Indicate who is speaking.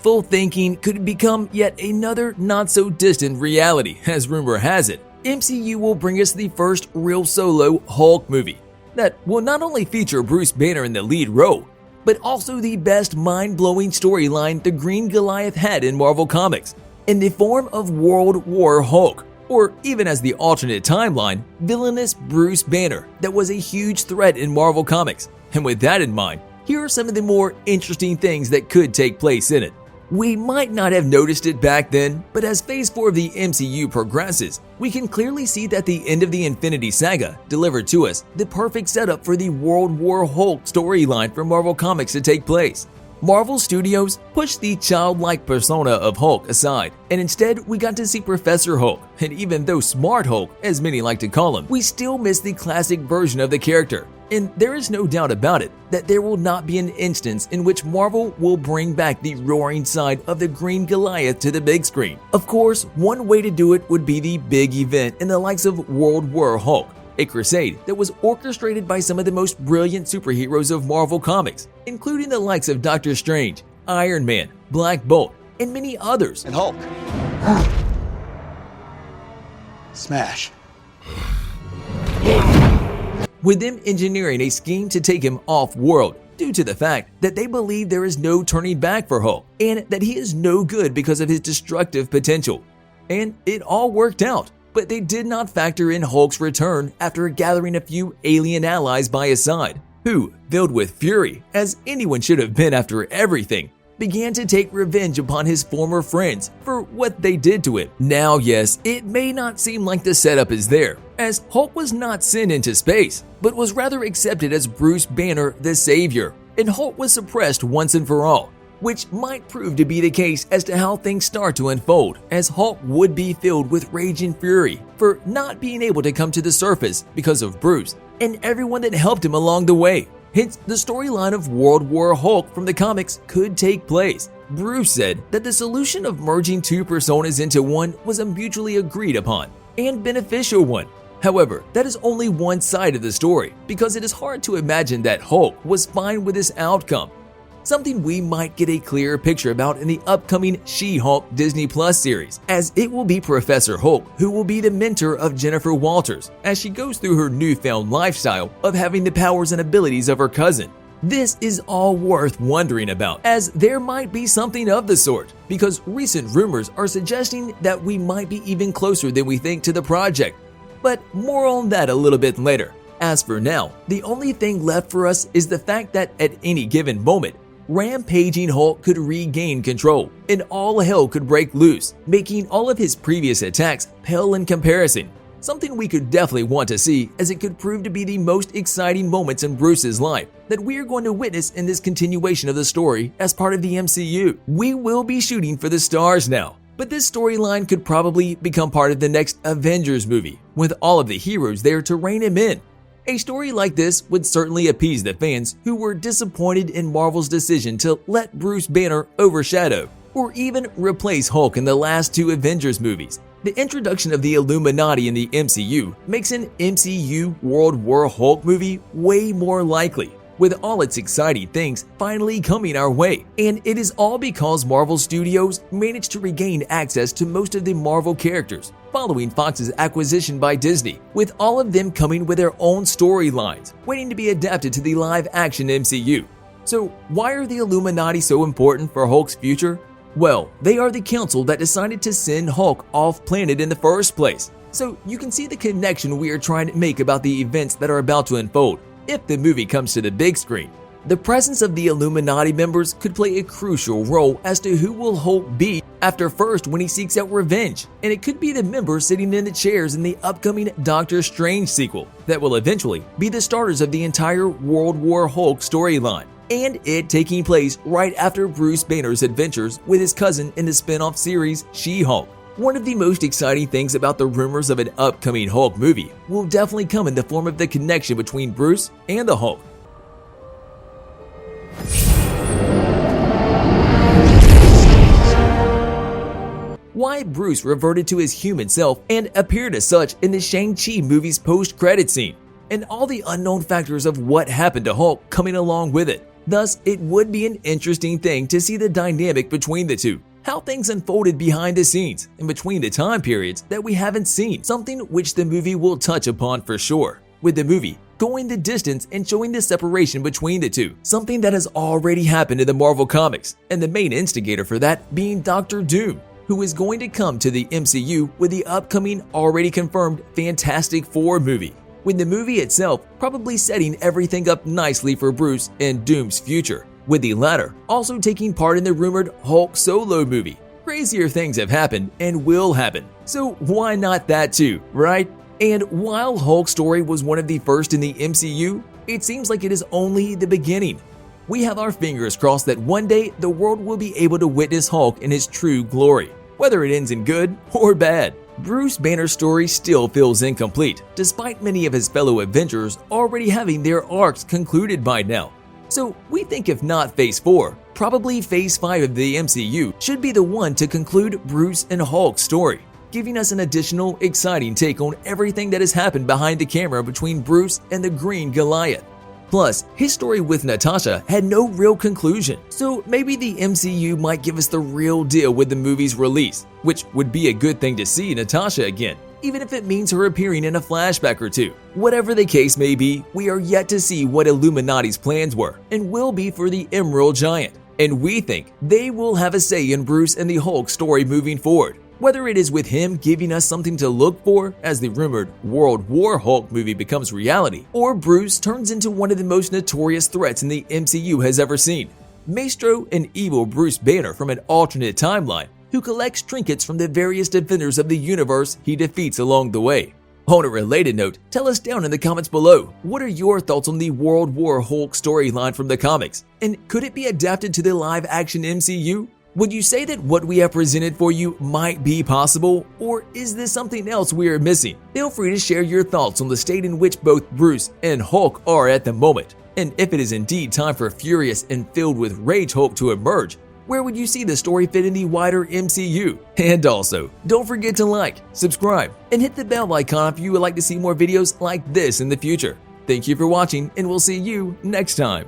Speaker 1: wishful thinking could become yet another not-so-distant reality, as rumor has it. MCU will bring us the first real solo Hulk movie that will not only feature Bruce Banner in the lead role, but also the best mind-blowing storyline the Green Goliath had in Marvel Comics, in the form of World War Hulk, or even as the alternate timeline, villainous Bruce Banner that was a huge threat in Marvel Comics. And with that in mind, here are some of the more interesting things that could take place in it. We might not have noticed it back then, but as Phase 4 of the MCU progresses, we can clearly see that the end of the Infinity Saga delivered to us the perfect setup for the World War Hulk storyline for Marvel Comics to take place. Marvel Studios pushed the childlike persona of Hulk aside, and instead we got to see Professor Hulk, and even though Smart Hulk, as many like to call him, we still miss the classic version of the character. And there is no doubt about it that there will not be an instance in which Marvel will bring back the roaring side of the Green Goliath to the big screen. Of course, one way to do it would be the big event in the likes of World War Hulk, a crusade that was orchestrated by some of the most brilliant superheroes of Marvel Comics, including the likes of Doctor Strange, Iron Man, Black Bolt, and many others.
Speaker 2: And Hulk. Smash.
Speaker 1: With them engineering a scheme to take him off-world due to the fact that they believe there is no turning back for Hulk and that he is no good because of his destructive potential. And it all worked out, but they did not factor in Hulk's return after gathering a few alien allies by his side, who, filled with fury, as anyone should have been after everything, began to take revenge upon his former friends for what they did to him. Now, yes, it may not seem like the setup is there, as Hulk was not sent into space, but was rather accepted as Bruce Banner the Savior, and Hulk was suppressed once and for all, which might prove to be the case as to how things start to unfold, as Hulk would be filled with rage and fury for not being able to come to the surface because of Bruce and everyone that helped him along the way. Hence, the storyline of World War Hulk from the comics could take place. Bruce said that the solution of merging two personas into one was a mutually agreed upon and beneficial one. However, that is only one side of the story, because it is hard to imagine that Hulk was fine with this outcome. Something we might get a clearer picture about in the upcoming She-Hulk Disney Plus series, as it will be Professor Hulk who will be the mentor of Jennifer Walters as she goes through her newfound lifestyle of having the powers and abilities of her cousin. This is all worth wondering about, as there might be something of the sort, because recent rumors are suggesting that we might be even closer than we think to the project. But more on that a little bit later. As for now, the only thing left for us is the fact that at any given moment, rampaging Hulk could regain control, and all hell could break loose, making all of his previous attacks pale in comparison. Something we could definitely want to see, as it could prove to be the most exciting moments in Bruce's life that we are going to witness in this continuation of the story as part of the MCU. We will be shooting for the stars now, but this storyline could probably become part of the next Avengers movie, with all of the heroes there to rein him in. A story like this would certainly appease the fans who were disappointed in Marvel's decision to let Bruce Banner overshadow or even replace Hulk in the last two Avengers movies. The introduction of the Illuminati in the MCU makes an MCU World War Hulk movie way more likely, with all its exciting things finally coming our way. And it is all because Marvel Studios managed to regain access to most of the Marvel characters following Fox's acquisition by Disney, with all of them coming with their own storylines, waiting to be adapted to the live-action MCU. So why are the Illuminati so important for Hulk's future? Well, they are the council that decided to send Hulk off-planet in the first place. So you can see the connection we are trying to make about the events that are about to unfold if the movie comes to the big screen. The presence of the Illuminati members could play a crucial role as to who will Hulk be after first when he seeks out revenge, and it could be the members sitting in the chairs in the upcoming Doctor Strange sequel that will eventually be the starters of the entire World War Hulk storyline, and it taking place right after Bruce Banner's adventures with his cousin in the spin-off series She-Hulk. One of the most exciting things about the rumors of an upcoming Hulk movie will definitely come in the form of the connection between Bruce and the Hulk. Why Bruce reverted to his human self and appeared as such in the Shang-Chi movie's post-credit scene, and all the unknown factors of what happened to Hulk coming along with it. Thus, it would be an interesting thing to see the dynamic between the two, how things unfolded behind the scenes and between the time periods that we haven't seen, something which the movie will touch upon for sure, with the movie going the distance and showing the separation between the two, something that has already happened in the Marvel Comics, and the main instigator for that being Dr. Doom, who is going to come to the MCU with the upcoming already confirmed Fantastic Four movie, with the movie itself probably setting everything up nicely for Bruce and Doom's future, with the latter also taking part in the rumored Hulk solo movie. Crazier things have happened and will happen, so why not that too, right? And while Hulk's story was one of the first in the MCU, it seems like it is only the beginning. We have our fingers crossed that one day the world will be able to witness Hulk in his true glory, whether it ends in good or bad. Bruce Banner's story still feels incomplete, despite many of his fellow Avengers already having their arcs concluded by now. So we think if not Phase 4, probably Phase 5 of the MCU should be the one to conclude Bruce and Hulk's story, giving us an additional exciting take on everything that has happened behind the camera between Bruce and the Green Goliath. Plus, his story with Natasha had no real conclusion, so maybe the MCU might give us the real deal with the movie's release, which would be a good thing to see Natasha again, even if it means her appearing in a flashback or two. Whatever the case may be, we are yet to see what Illuminati's plans were and will be for the Emerald Giant, and we think they will have a say in Bruce and the Hulk story moving forward. Whether it is with him giving us something to look for as the rumored World War Hulk movie becomes reality, or Bruce turns into one of the most notorious threats in the MCU has ever seen. Maestro, an evil Bruce Banner from an alternate timeline who collects trinkets from the various defenders of the universe he defeats along the way. On a related note, tell us down in the comments below, what are your thoughts on the World War Hulk storyline from the comics, and could it be adapted to the live-action MCU? Would you say that what we have presented for you might be possible, or is this something else we are missing? Feel free to share your thoughts on the state in which both Bruce and Hulk are at the moment, and if it is indeed time for Furious and filled with rage Hulk to emerge, where would you see the story fit in the wider MCU? And also, don't forget to like, subscribe, and hit the bell icon if you would like to see more videos like this in the future. Thank you for watching, and we'll see you next time.